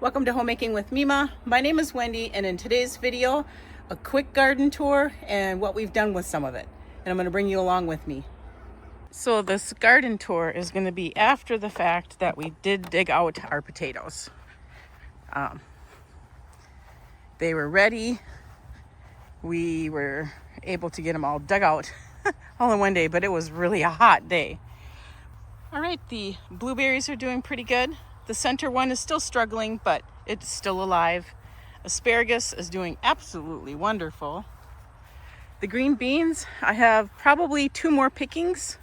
Welcome to Homemaking with Mima. My name is Wendy, and in today's video, a quick garden tour and what we've done with some of it. And I'm going to bring you along with me. So this garden tour is going to be after the fact that we did dig out our potatoes. They were ready. We were able to get them all dug out all in one day, but it was really a hot day. All right, the blueberries are doing pretty good. The center one is still struggling, but it's still alive. Asparagus is doing absolutely wonderful. The green beans, I have probably 2 more pickings.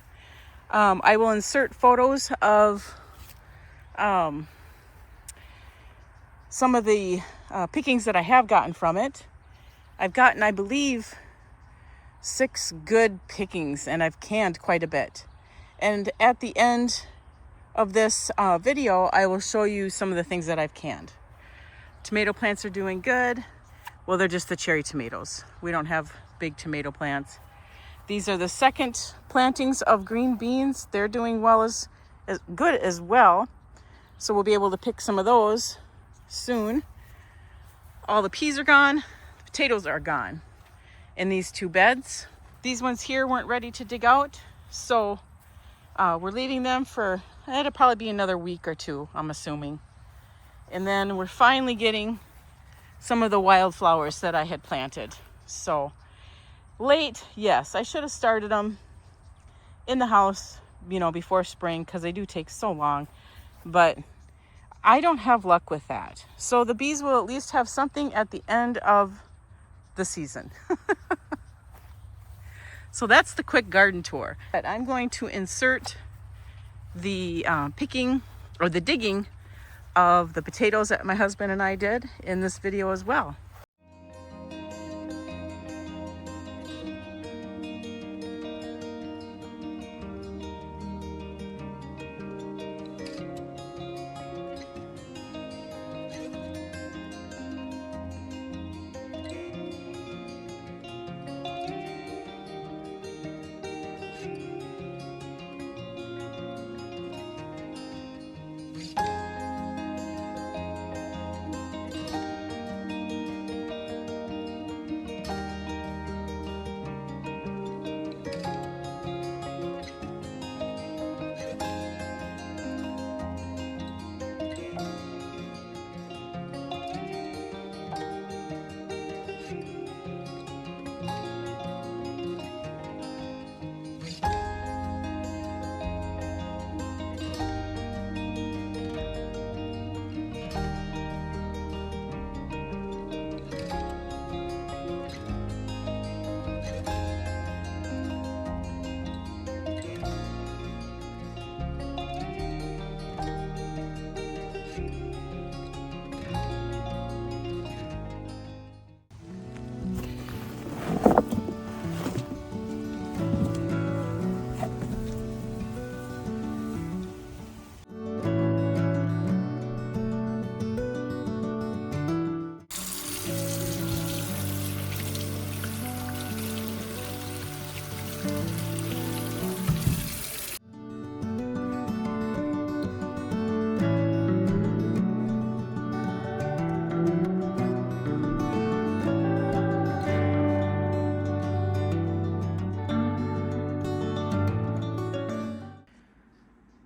I will insert photos of some of the pickings that I have gotten from it. I've gotten, I believe, 6 good pickings, and I've canned quite a bit. And at the end of this video, I will show you some of the things that I've canned. Tomato plants are doing good. Well, they're just the cherry tomatoes. We don't have big tomato plants. These are the second plantings of green beans. They're doing well as good as well. So we'll be able to pick some of those soon. All the peas are gone. The potatoes are gone in these 2 beds. These ones here weren't ready to dig out, so we're leaving them for, it'll probably be another week or 2, I'm assuming. And then we're finally getting some of the wildflowers that I had planted. So late, yes, I should have started them in the house, before spring, because they do take so long. But I don't have luck with that. So the bees will at least have something at the end of the season. So that's the quick garden tour. But I'm going to insert the picking or the digging of the potatoes that my husband and I did in this video as well.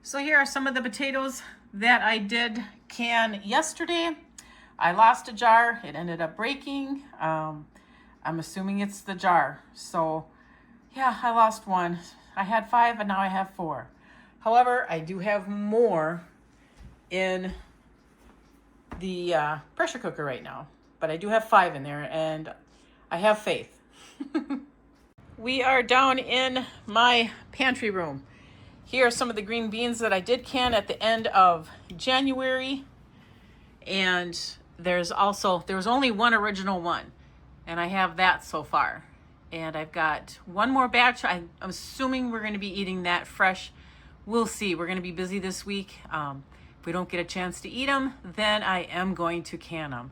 So here are some of the potatoes that I did can yesterday. I lost a jar. It ended up breaking. I'm assuming it's the jar. So yeah, I lost one. I had 5 and now I have 4. However, I do have more in the pressure cooker right now. But I do have 5 in there and I have faith. We are down in my pantry room. Here are some of the green beans that I did can at the end of January. And there was only one original one. And I have that so far. And I've got one more batch. I'm assuming we're going to be eating that fresh. We'll see. We're going to be busy this week. If we don't get a chance to eat them, then I am going to can them.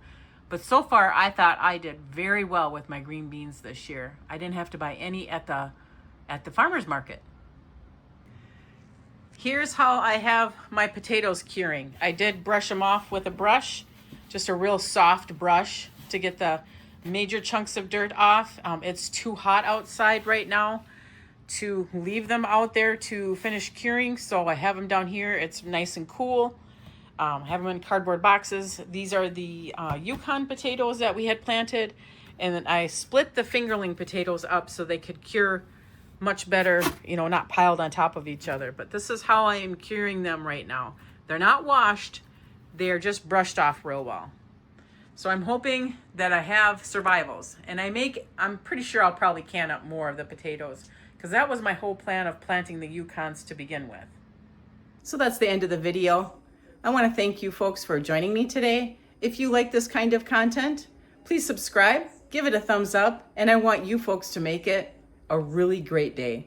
But so far, I thought I did very well with my green beans this year. I didn't have to buy any at the farmer's market. Here's how I have my potatoes curing. I did brush them off with a brush. just a real soft brush to get the major chunks of dirt off. It's too hot outside right now to leave them out there to finish curing, so I have them down here. It's nice and cool. I have them in cardboard boxes. These are the Yukon potatoes that we had planted, and then I split the fingerling potatoes up so they could cure much better, you know, not piled on top of each other. But this is how I am curing them right now. They're not washed, they're just brushed off real well. So I'm hoping that I have survivals, and I'm pretty sure I'll probably can up more of the potatoes, because that was my whole plan of planting the Yukons to begin with. So that's the end of the video. I want to thank you folks for joining me today. If you like this kind of content, please subscribe, give it a thumbs up, and I want you folks to make it a really great day.